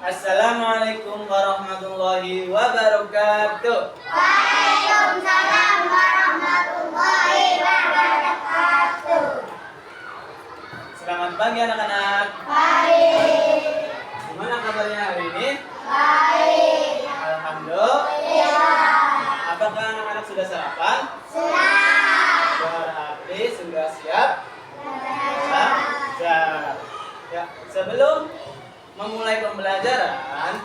Assalamualaikum warahmatullahi wabarakatuh. Waalaikumsalam warahmatullahi wabarakatuh. Selamat pagi anak-anak. Baik. Gimana kabarnya hari ini? Baik. Alhamdulillah. Apakah anak-anak sudah sarapan? Sudah. Berarti sudah siap? Belajar. Ya, sebelum memulai pembelajaran,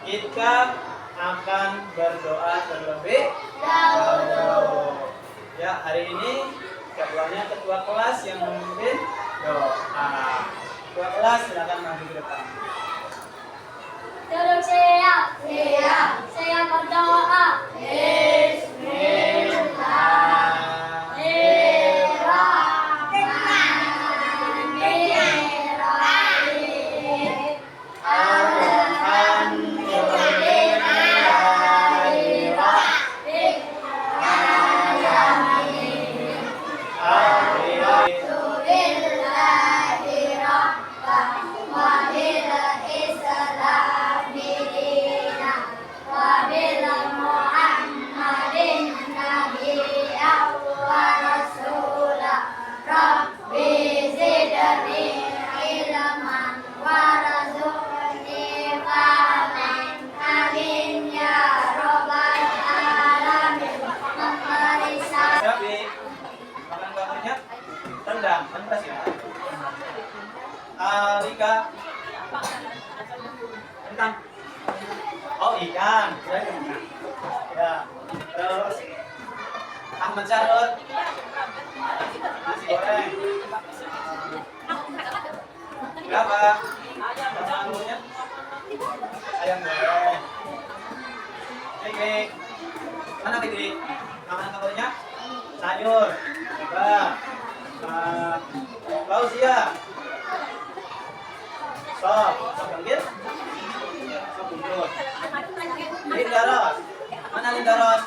kita akan berdoa terlebih dahulu. Ya, hari ini ketuanya ketua kelas yang memimpin doa. Ketua kelas silakan maju ke depan. Duduk siap. Siap. Saya berdoa. Rika, tentang ikan, ya. Terus Ahmad Syarul, nasi goreng. Berapa? Makanannya? Ayam goreng. Fikri, mana Fikri? Makanan kabarnya? Sayur. Coba. Fauzia. Sop panggil? Sop bungkus. Linda Ros. Mana Linda Ros?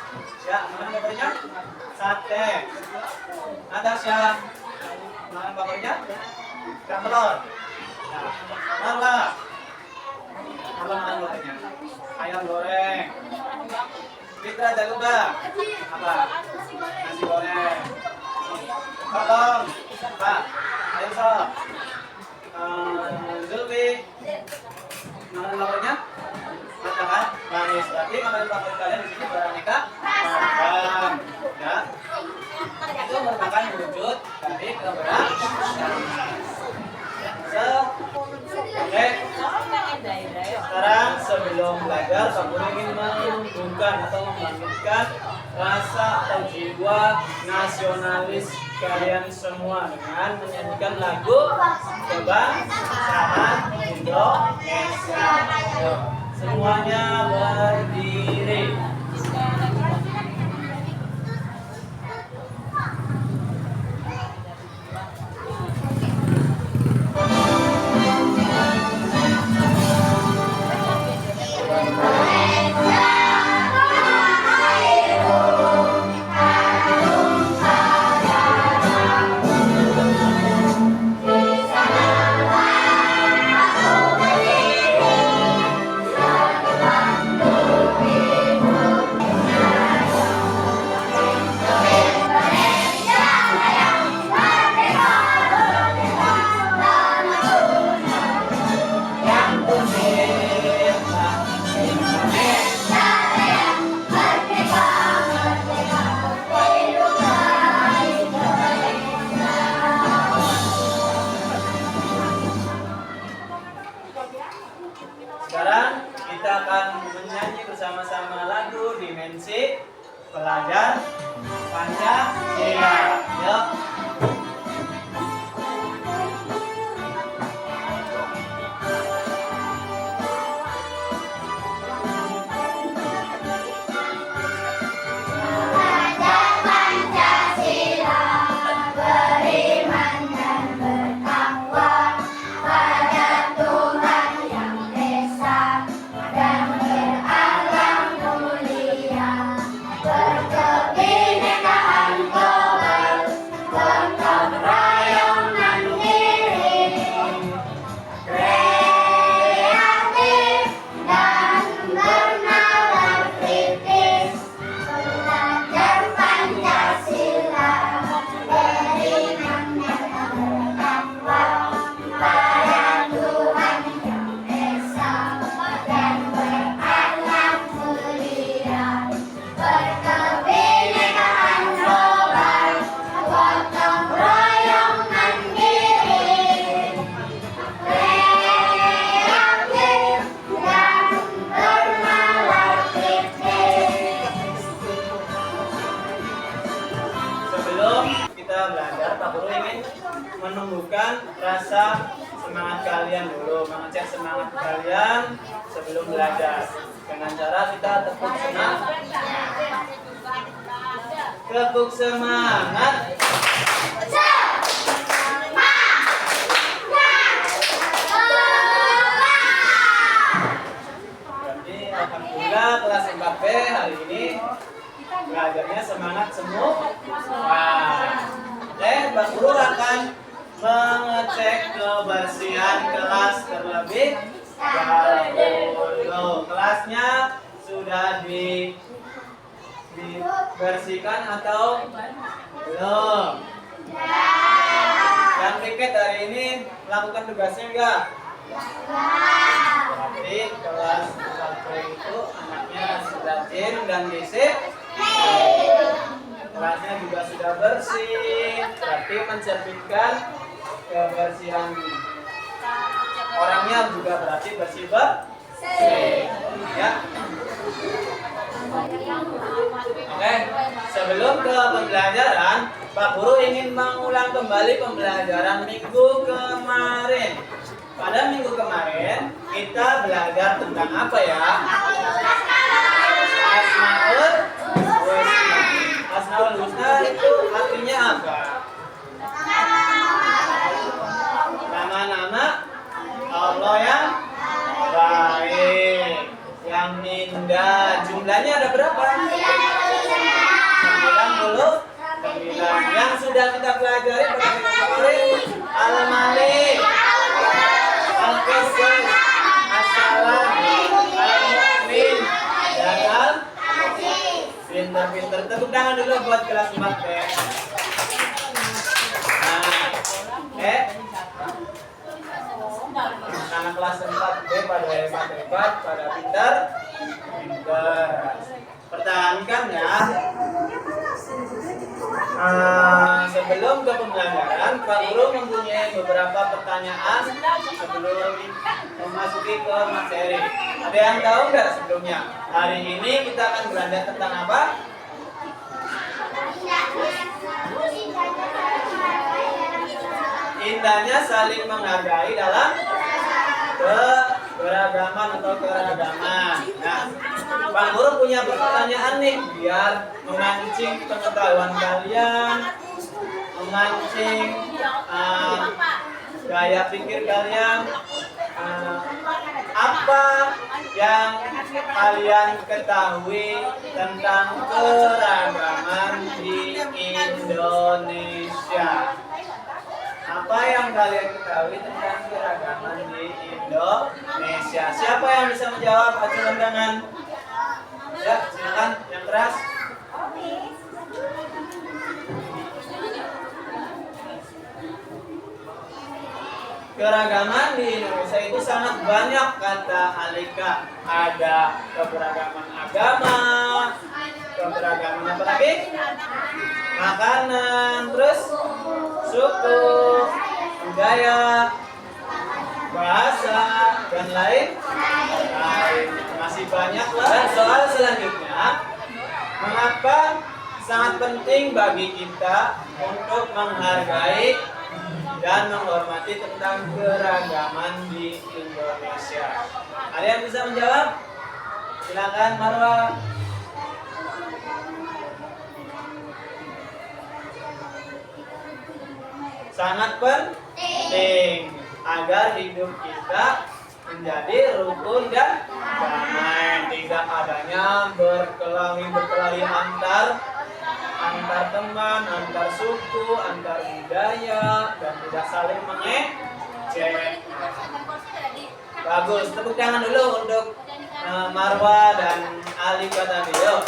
Ya, makanan favoritnya? Sate. Natasha. Makanan favoritnya? Kerak telur. Nah, Marla. Apa makanan favoritnya? Ayam goreng. Fitra Jaluba. Apa? Nasi goreng. Tolong, Pak. Ayo sop. Zulfi, makanan favoritnya? Masakan manis. Berarti makanan favorit kalian di sini beraneka ragam, ya. Itu merupakan wujud dari keberagaman. Oke. Sekarang sebelum belajar, kamu ingin menumbuhkan atau membangkitkan rasa atau jiwa nasionalis kalian semua dengan menyanyikan lagu kebangsaan Indonesia. Semuanya berdiri. Thank you. belajar, Pak Guru ingin menumbuhkan rasa semangat kalian dulu, mengecek semangat kalian sebelum belajar. Dengan cara kita tepuk semangat. Tepuk semangat. Berarti alhamdulillah kelas 4B hari ini belajarnya semangat semua. Pak Guru akan mengecek kebersihan kelas terlebih dahulu. Kelasnya sudah dibersihkan atau belum? Yang piket hari ini melakukan tugasnya enggak? Berarti kelas 1 itu anaknya rajin dan disiplin. Kelasnya juga sudah bersih, berarti mencerminkan kebersihan orangnya juga berarti bersih ya. Oke, sebelum ke pembelajaran, Pak Guru ingin mengulang kembali pembelajaran minggu kemarin. Pada minggu kemarin kita belajar tentang apa ya? Asmaul Husna. Asmaul Husna itu artinya apa? Nama-nama Allah yang baik, yang indah. Jumlahnya ada berapa? 99. Yang sudah kita pelajari pada minggu kemarin, Al-Malik, Al-Qasas, As-Salam, Al-Mu'min, dan Pinter-pinter. Tepuk tangan dulu buat kelas 4 ya. Anak kelas 4B pada hebat-hebat, pada pintar. Pertahankan ya. Sebelum ke pembelajaran, Pak Guru mempunyai beberapa pertanyaan sebelum memasuki ke materi. Ada yang tahu nggak sebelumnya? Hari ini kita akan belajar tentang apa? Indahnya saling menghargai dalam keberagaman atau keragaman. Nah, Pak Guru punya pertanyaan nih biar memancing pengetahuan kalian, memancing gaya pikir kalian. Apa yang kalian ketahui tentang keragaman di Indonesia? Apa yang kalian ketahui tentang keragaman di Indonesia? Siapa yang bisa menjawab? Acungkan tangan. Ya, silakan yang keras. Keragaman di Indonesia itu sangat banyak, kata Alika. Ada keberagaman agama, keberagaman apa lagi? Makanan, terus suku, budaya, bahasa, dan lain. Masih banyak lah. Dan soal selanjutnya, mengapa sangat penting bagi kita untuk menghargai dan menghormati tentang keragaman di Indonesia? Ada yang bisa menjawab? Silakan Marwa. Sangat penting agar hidup kita menjadi rukun dan damai, tidak adanya berkelahi antar teman, antar suku, antar budaya, dan tidak saling mengejek. Bagus, tepuk tangan dulu untuk Marwa dan Alika tadi. Yuk.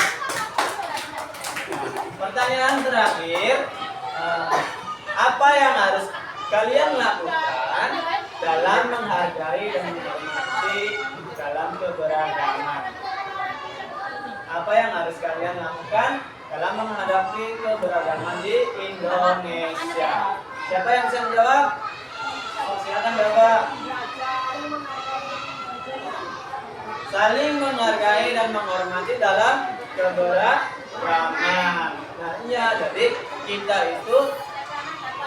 Pertanyaan terakhir, apa yang harus kalian lakukan dalam menghargai dan menghormati dalam keberagaman? Apa yang harus kalian lakukan dalam menghadapi keberagaman di Indonesia? Siapa yang bisa menjawab? Oh, silakan Bapak. Saling menghargai dan menghormati dalam keberagaman. Nah, iya, jadi kita itu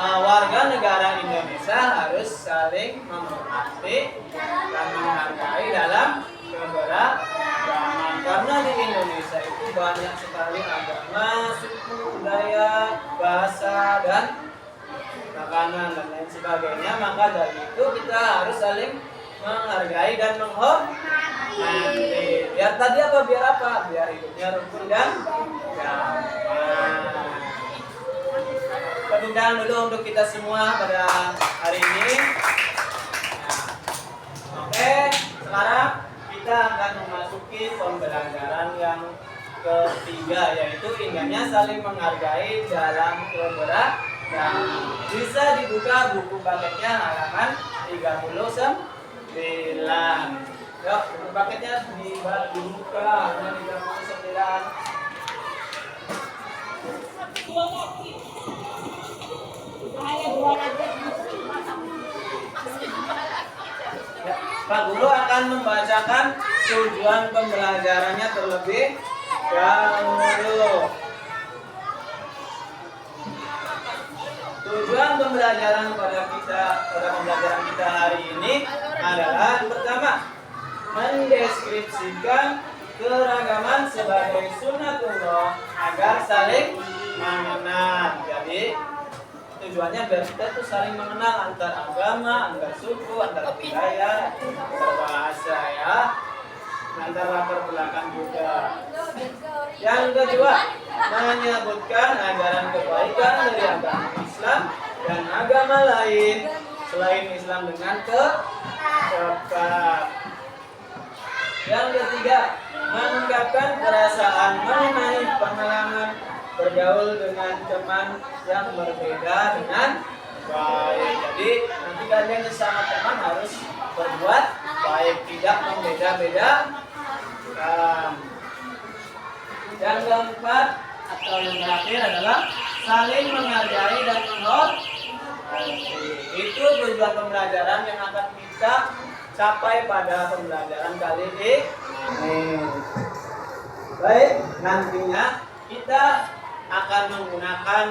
warga negara Indonesia harus saling menghormati dan menghargai dalam keberagaman. Karena di Indonesia itu banyak sekali agama, suku, budaya, bahasa, dan makanan dan lain sebagainya. Maka dari itu kita harus saling menghargai dan menghormati. Biar tadi apa? Biar apa? Biar hidupnya rukun dan damai. Tepuk tangan dulu untuk kita semua pada hari ini. Oke, sekarang kita akan memasuki pembelajaran yang ketiga, yaitu indahnya saling menghargai dalam keberagaman. Bisa dibuka buku paketnya halaman 39. Yuk, buku paketnya dibuka halaman 39. Ya, Pak Guru akan membacakan tujuan pembelajarannya terlebih dahulu. Tujuan pembelajaran pada pembelajaran kita hari ini adalah pertama, mendeskripsikan keragaman sebagai sunnatullah agar saling mengenal. Jadi tujuannya biar kita tuh saling mengenal antar agama, antar suku, antar budaya, antar bahasa ya, antar latar belakang juga. Yang kedua, menyebutkan ajaran kebaikan dari agama Islam dan agama lain selain Islam dengan tepat. Yang ketiga, mengungkapkan perasaan mengenai pengalaman bergaul dengan teman yang berbeda dengan baik. Jadi nanti kalian bersama teman harus berbuat baik, tidak membeda-bedakan. Yang keempat atau yang terakhir adalah saling menghargai dan menghormati. Itu tujuan pembelajaran yang akan kita capai pada pembelajaran kali ini. Baik, nantinya kita akan menggunakan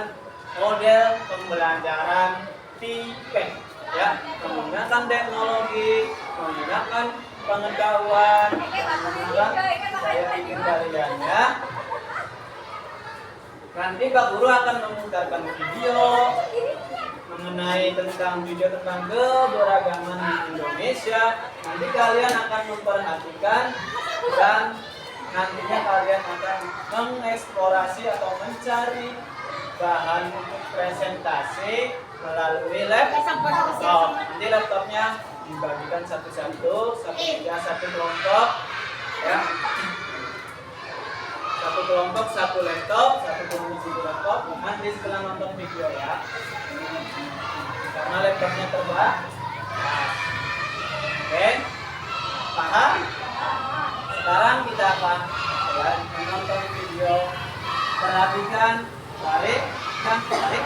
model pembelajaran TIPEK ya, menggunakan teknologi, menggunakan pengetahuan, menggunakan saya ingin kalian ya. Nanti Pak Guru akan memutarkan video mengenai video tentang keberagaman di Indonesia. Nanti kalian akan memperhatikan dan nantinya kalian akan mengeksplorasi atau mencari bahan untuk presentasi melalui laptop. Nanti laptopnya dibagikan satu-satu, satu kelompok ya. Satu kelompok, satu laptop, satu pengisi laptop. Nanti setelah nonton video ya, karena laptopnya terbatas. Oke, paham? Sekarang kita akan menonton video. Perhatikan, tarik, dan tarik.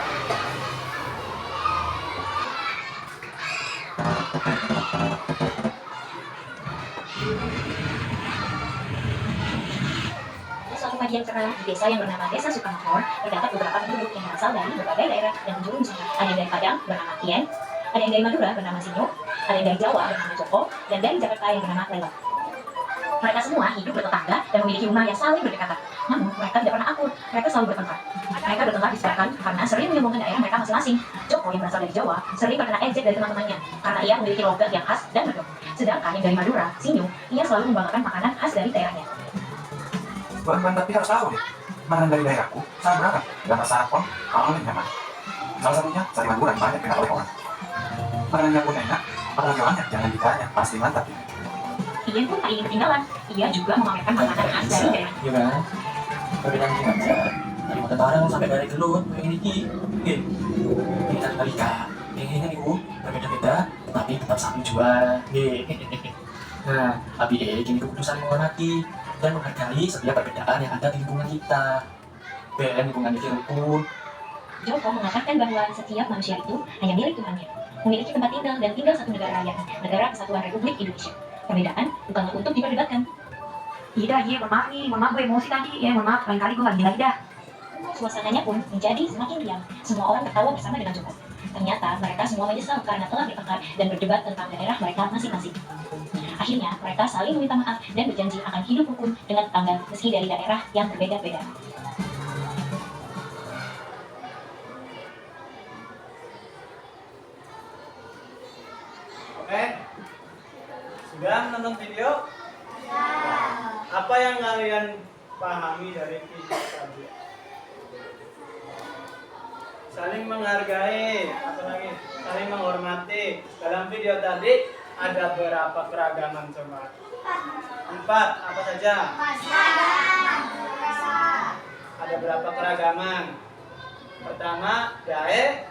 Suatu pagi yang cerah di desa yang bernama Desa Sukamakmur, terdapat beberapa penduduk yang berasal dari berbagai daerah dan penjuru Nusantara. Ada yang dari Padang bernama Tien, ada yang dari Madura bernama Sinyo, ada yang dari Jawa bernama Joko, dan dari Jakarta yang bernama Lewat. Mereka semua hidup bertetangga dan memiliki rumah yang saling berdekatan. Namun mereka tidak pernah akur, mereka selalu bertengkar. Mereka bertengkar disebabkan karena sering menyombongkan daerah mereka masing-masing. Joko yang berasal dari Jawa sering terkena ejek dari teman-temannya karena ia memiliki logat yang khas dan medok. Sedangkan yang dari Madura, Sinyo, ia selalu membanggakan makanan khas dari daerahnya. Bukan tapi harus tahu nih, makanan dari daerahku sangat beragam dan rasa pun kalau yang nyaman. Salah satunya sate Madura yang banyak dikenal oleh orang. Makanannya pun enak, apalagi orangnya jangan ditanya, pasti mantap ya. Ian pun tak ingin ketinggalan, ia juga memamerkan makanan khas dari daerahnya. Iya kan? Perbedaan ini aja. Dari mata barang sampai dari gelut, kayak ini. Ini kan balika. Yang ini itu berbeda-beda, tetapi tetap satu jua. Nah, tapi kini keputusan menghormati dan menghargai setiap perbedaan yang ada di lingkungan kita. Ben lingkungan itu rukun. Joko mengatakan bahwa setiap manusia itu hanya milik Tuhannya, memiliki tempat tinggal dan tinggal satu negara rakyatnya, Negara Kesatuan Republik Indonesia. Perbedaan bukanlah untuk diperdebatkan. Iya, mohon maaf gue emosi tadi, mohon maaf, lain kali gue gak gini lagi dah. Suasananya pun menjadi semakin diam. Semua orang tertawa bersama dengan Joko. Ternyata mereka semua menyesal karena telah bertengkar dan berdebat tentang daerah mereka masing-masing. Akhirnya mereka saling meminta maaf dan berjanji akan hidup rukun dengan tetangga meski dari daerah yang berbeda-beda. Oke? Sudah nonton video? Apa yang kalian pahami dari video tadi? Saling menghargai, apa lagi? Saling menghormati. Dalam video tadi ada berapa keragaman coba? 4, apa saja? Ada berapa keragaman? Pertama, daerah.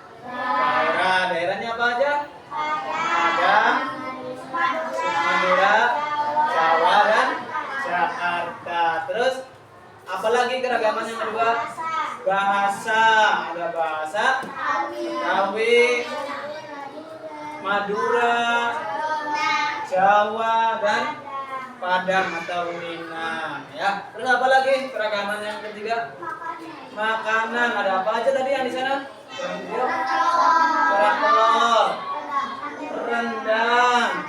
Daerahnya apa aja? Padang, Madura, Jawa, dan Jakarta. Terus, apalagi keragaman yang kedua? Bahasa. Ada bahasa Betawi, Madura, Jawa, dan Padang atau Minang. Ya. Terus apa lagi keragaman yang ketiga? Makanan. Ada apa aja tadi yang di sana? Kerak telur, rendang,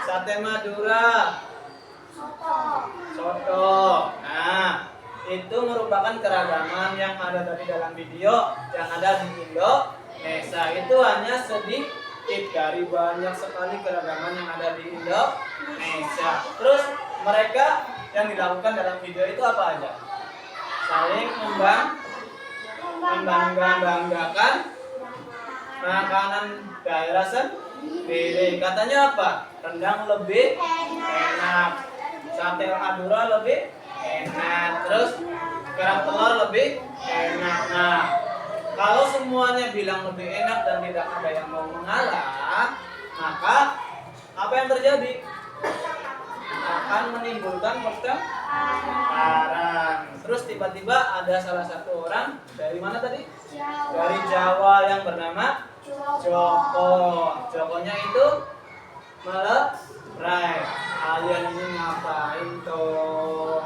sate Madura, soto. Nah, itu merupakan keragaman yang ada tadi dalam video yang ada di Indonesia. Itu hanya sedikit dari banyak sekali keragaman yang ada di Indonesia. Terus mereka yang dilakukan dalam video itu apa aja? Saling membanggakan makanan daerah sendiri. Katanya apa? Rendang lebih enak, sate Madura lebih enak, terus kerak telur lebih enak. Nah, kalau semuanya bilang lebih enak dan tidak ada yang mau mengalah, maka apa yang terjadi? Akan menimbulkan pertengkaran. Terus tiba-tiba ada salah satu orang dari mana tadi? Dari Jawa yang bernama Joko. Jokonya itu melerai. Kalian ini ngapain toh?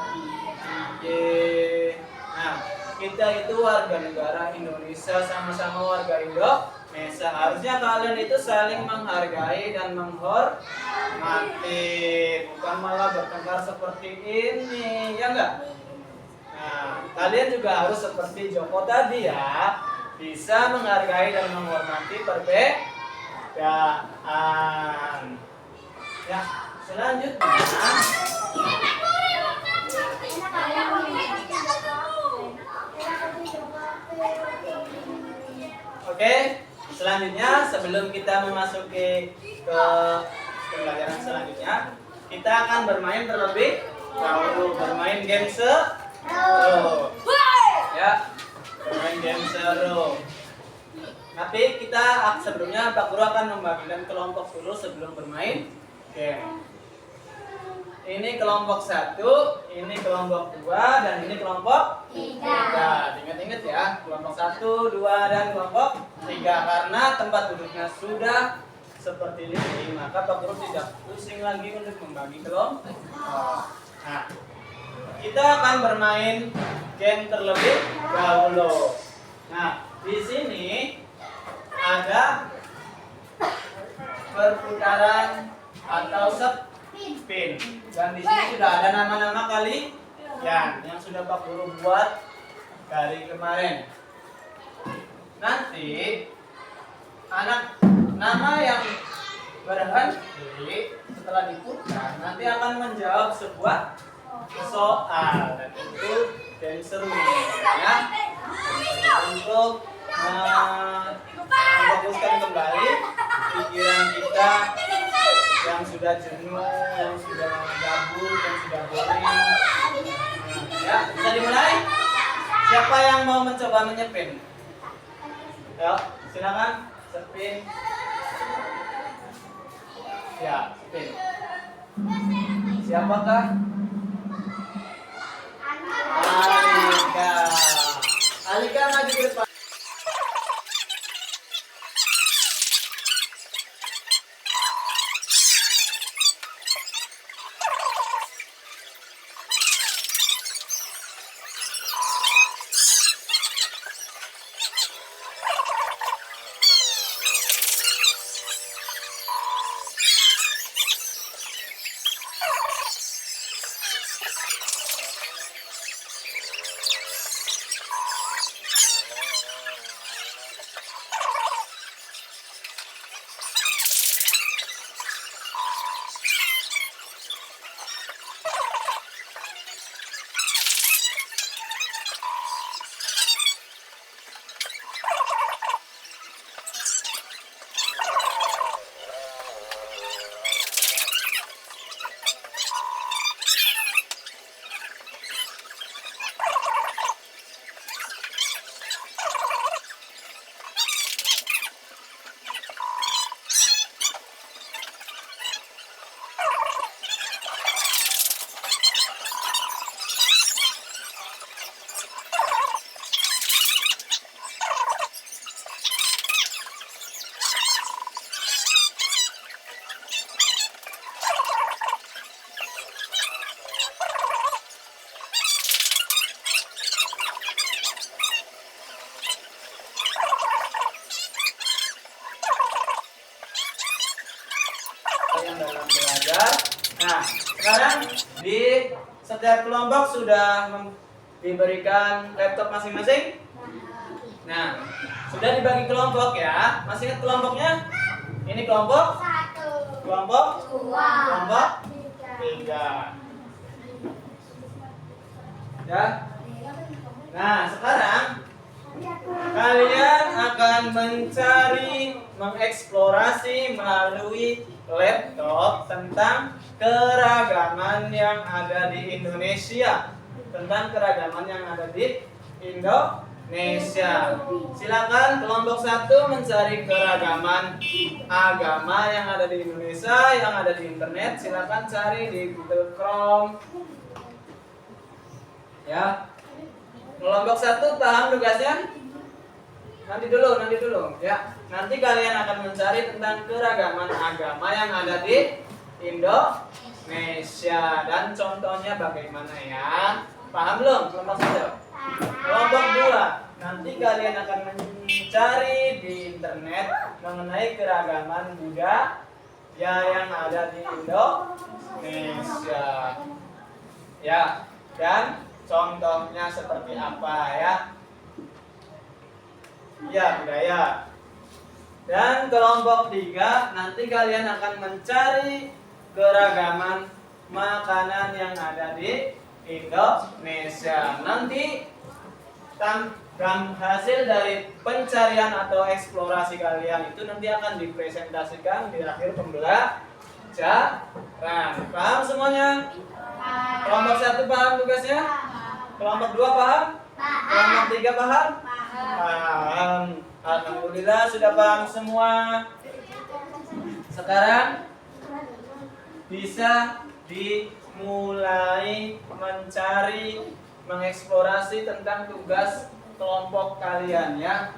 Nah, kita itu warga negara Indonesia, sama-sama warga Indonesia. Harusnya kalian itu saling menghargai dan menghormati, bukan malah bertengkar seperti ini, ya enggak? Nah, kalian juga harus seperti Joko tadi ya, bisa menghargai dan menghormati perbedaan. Ya, selanjutnya oke, selanjutnya sebelum kita memasuki ke pembelajaran selanjutnya, kita akan bermain terlebih dahulu, bermain game seru. Ya, bermain game seru. Tapi kita sebelumnya Pak Guru akan membagikan kelompok dulu sebelum bermain game. Ini kelompok 1, ini kelompok 2, dan ini kelompok 3. Ingat-ingat ya, kelompok 1, 2, dan kelompok 3. Karena tempat duduknya sudah seperti ini, maka Pak Guru tidak pusing lagi untuk membagi kelompok. Nah, kita akan bermain game terlebih dahulu. Nah, di sini ada perputaran atau spin, dan di sini sudah ada nama-nama kali yang sudah Pak Guru buat dari kemarin. Nanti nama yang berhenti setelah diputar nanti akan menjawab sebuah soal, dan itu game seru ya, untuk memfokuskan kembali pikiran kita yang sudah jenuh, yang sudah gabut, yang sudah boring. Ya, bisa dimulai. Siapa yang mau mencoba menyepin? Ayo, silakan spin. Ya, spin. Siapakah? Alika. Alika maju ke depan. kalian dalam belajar. Nah, sekarang di setiap kelompok sudah diberikan laptop masing-masing. Nah, sudah dibagi kelompok ya. Masih ingat kelompoknya? Ini kelompok, Satu. kelompok, Dua. kelompok Tiga. 3. Ya. Nah, sekarang kalian akan mencari, mengeksplorasi melalui laptop tentang keragaman yang ada di Indonesia. Tentang keragaman yang ada di Indonesia. Silakan kelompok 1 mencari keragaman agama yang ada di Indonesia, yang ada di internet. Silakan cari di Google Chrome. Ya. Kelompok 1 paham tugasnya? Nanti dulu ya. Nanti kalian akan mencari tentang keragaman agama yang ada di Indonesia dan contohnya bagaimana ya. Paham belum kelompok 1? Kelompok 2, nanti kalian akan mencari di internet mengenai keragaman budaya yang ada di Indonesia. Ya, dan contohnya seperti apa ya? Ya, budaya. Dan kelompok 3, nanti kalian akan mencari keragaman makanan yang ada di Indonesia. Nanti hasil dari pencarian atau eksplorasi kalian itu nanti akan dipresentasikan di akhir pembelajaran. Paham semuanya? Kelompok 1 paham tugasnya? Kelompok 2 paham? Kelompok 3 paham? Paham. Alhamdulillah sudah paham semua. Sekarang bisa dimulai mencari, mengeksplorasi tentang tugas kelompok kalian ya.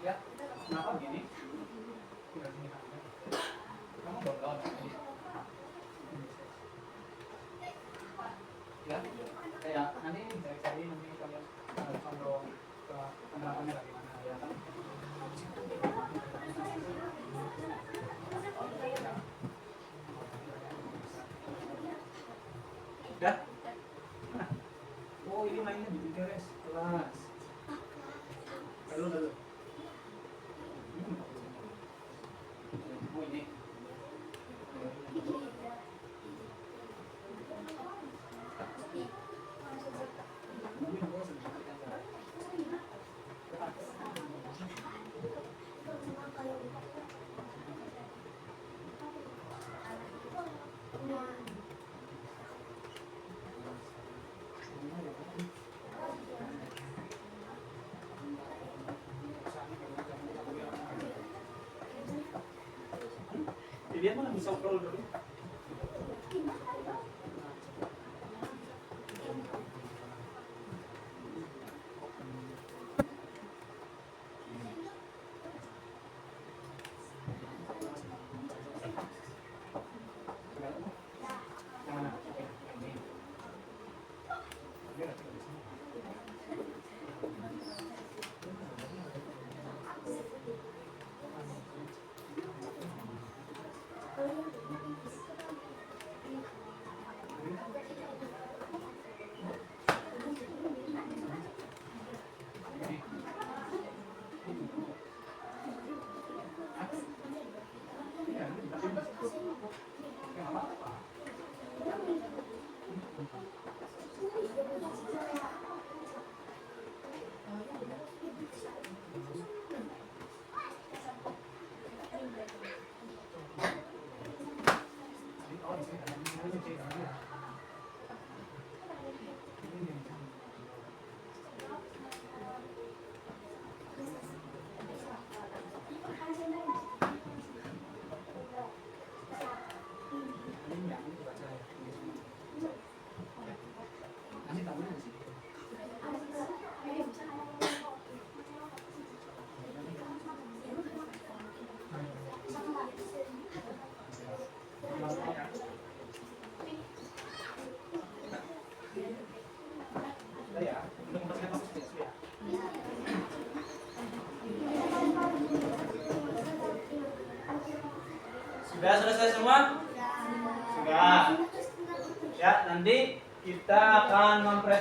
Ya, kenapa begini? Kamu bodoh. Ya, kayak nanti cari nanti kalian kontrol ke penerapannya bagaimana ya kan? Ya. Oh, ini mainnya di teres kelas. Lalu. Oh, ini. Dia mana bisa scroll dulu?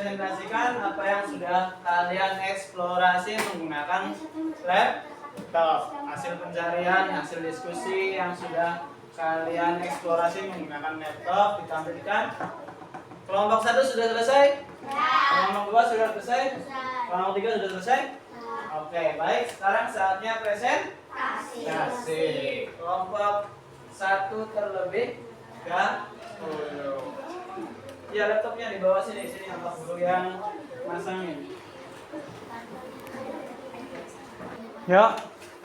mempresentasikan apa yang sudah kalian eksplorasi menggunakan laptop. Hasil pencarian, hasil diskusi yang sudah kalian eksplorasi menggunakan laptop ditampilkan. Kelompok 1 sudah selesai? Kelompok 2 sudah selesai? Kelompok 3 sudah selesai? Oke, baik. Sekarang saatnya presentasi. Kelompok 1 terlebih dahulu. Ya, laptopnya di bawah sini apa dulu yang masangin. Yuk,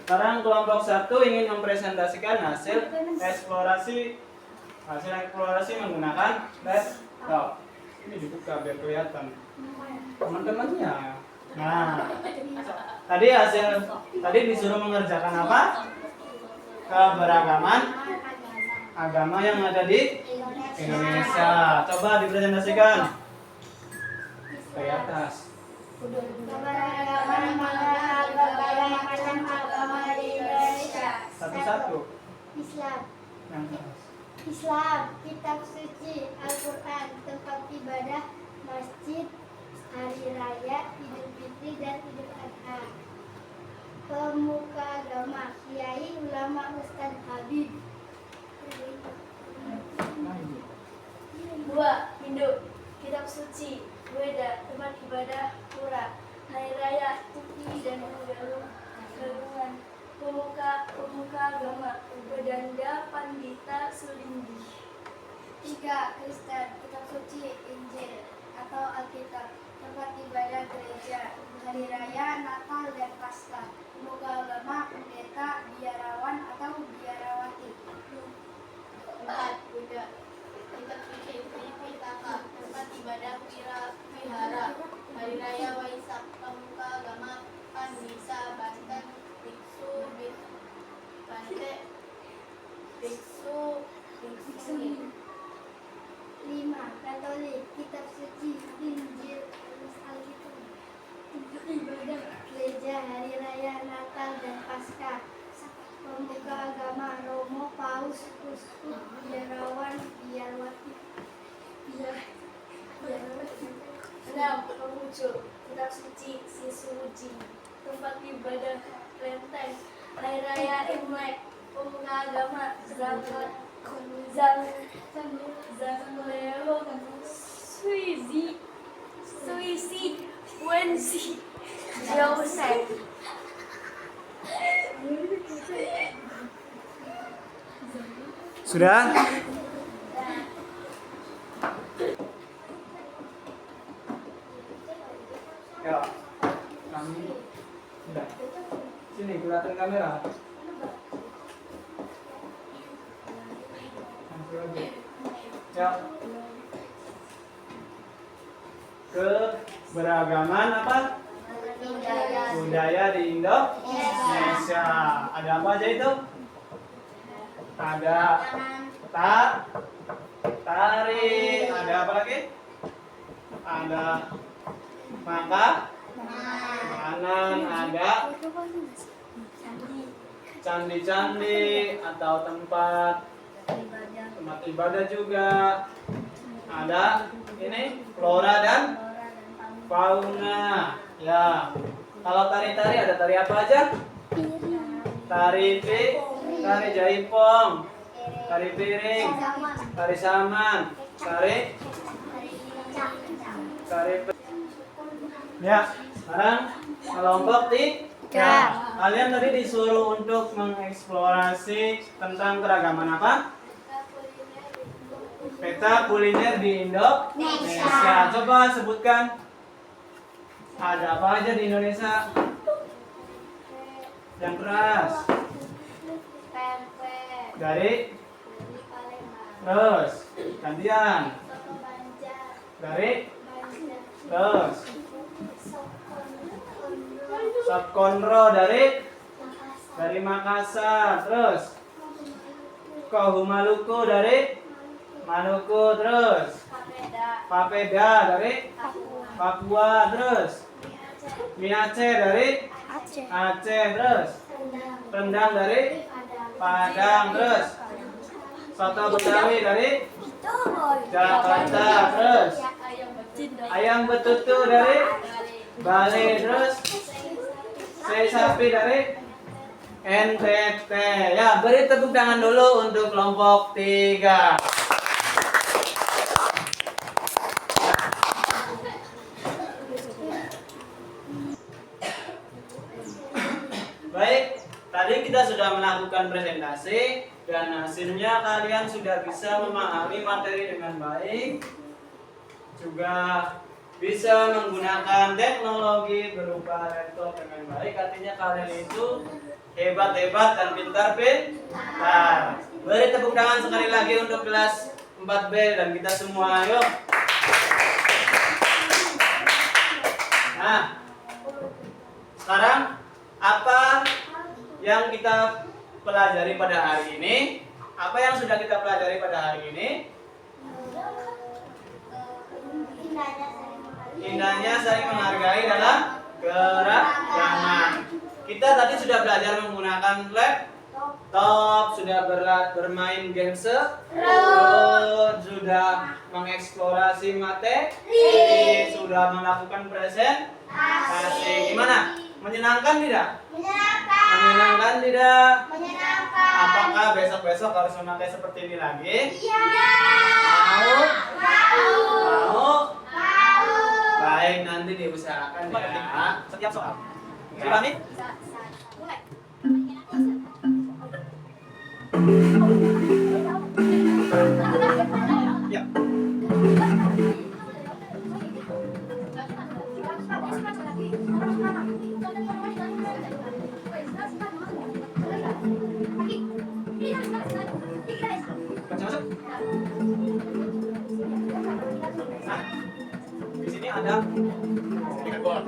sekarang kelompok 1 ingin mempresentasikan hasil eksplorasi menggunakan laptop. Ini dibuka biar kelihatan teman-temannya. Nah, tadi disuruh mengerjakan apa? Keberagaman agama yang ada di Indonesia. Coba dipresentasikan ke atas. Keberagaman macam agama di Indonesia. Satu-satu. Islam. Yang atas. Islam, kitab suci, Al-Quran, tempat ibadah, masjid, hari raya, Idul Fitri dan Idul Adha. Pemuka agama, kiai, ulama, ustadz, habib. 2. Hindu, kitab suci, Weda, tempat ibadah, pura, hari raya, Tuki dan Galungan. Pemuka agama, Bedanda, Pandita, Sulindi. 3. Kristen, kitab suci, Injil atau Alkitab, tempat ibadah gereja, hari raya, Natal dan Paskah. Pemuka agama, pendeta, biarawan atau biarawati. 4. Buddha, kitab suci, Tripitaka, tempat ibadah vihara, hari raya Waisak. Pemuka agama, Pandisa, Banten, biksu, Bante, biksu. 5. Katolik, kitab suci, Injil, Alkitab, ibadah gereja, hari raya, Natal dan Paskah. Pemuka agama, Romo, Paus, Uskup, biarawan, biarwati. 6. Konghucu, kitab suci, Sisuji, tempat ibadah Klenteng, hari raya Imlek. Pemuka agama, Zangleo, Suisi, Wensi, Joseph. Sudah? Ya, kami sudah. Sini kelihatan kamera. Ya. Keberagaman apa? Budaya di Indonesia. Ada apa aja itu? Ada tari, ada apa lagi? Ada makanan, ada candi-candi atau tempat ibadah juga. Ada ini flora dan fauna. Ya. Kalau tari-tari ada tari apa aja? Tari jaipong, tari piring, tari saman, tari. Ya, sekarang kelompok 3. Kalian tadi disuruh untuk mengeksplorasi tentang keragaman apa? Peta kuliner di Indonesia. Coba sebutkan. Ada apa aja di Indonesia? Yang keras. Dari. Terus. Gantian. Dari. Terus. Sop konro dari Makassar. Terus. Kohu Maluku dari Maluku. Terus. Papeda dari Papua. Terus. Mie Aceh dari Aceh. Terus. Rendang dari Padang. Terus. Soto Betawi dari Jakarta. Terus. Ayam betutu dari Bali. Terus C sapi dari NTT. Ya, beri tepuk tangan dulu untuk kelompok 3. Baik, tadi kita sudah melakukan presentasi dan hasilnya kalian sudah bisa memahami materi dengan baik, juga bisa menggunakan teknologi berupa laptop dengan baik. Artinya kalian itu hebat-hebat dan pintar-pintar. Beri tepuk tangan sekali lagi untuk kelas 4B dan kita semua, yuk. Nah, sekarang apa yang kita pelajari pada hari ini? Apa yang sudah kita pelajari pada hari ini? Indahnya saling menghargai dalam keragaman. Kita tadi sudah belajar menggunakan laptop, sudah bermain game seru, sudah mengeksplorasi materi, sudah melakukan presentasi. Gimana? Menyenangkan tidak? Menyenangkan tidak? Apakah besok-besok harus memakai seperti ini lagi? Mau? Mau? Baik, nanti diusahakan ya. Setiap soal. Coba nih. Ya. Masuk. Nah, di sini ada fingerboard.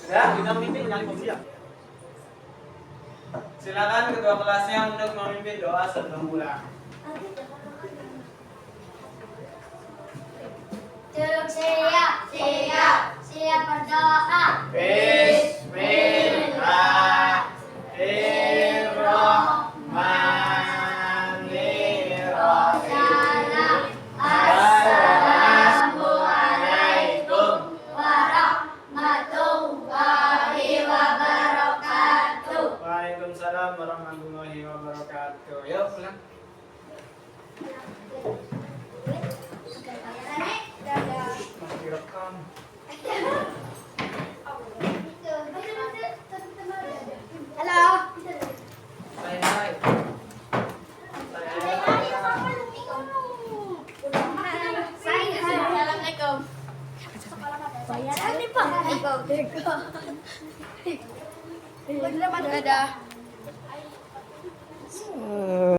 Ya, kita memimpin nyali posisi ya. Silakan ketua kelasnya untuk memimpin doa sebelum pulang. Duduk siap, siap berdoa. Bismillahirrahmanirrahim. Assalamualaikum Warahmatullahi wabarakatuh. Waalaikumsalam warahmatullahi wabarakatuh. Yuk pulang. Masih direkam. Halo. Hai hai. Assalamualaikum. Ini Pak. Dadah.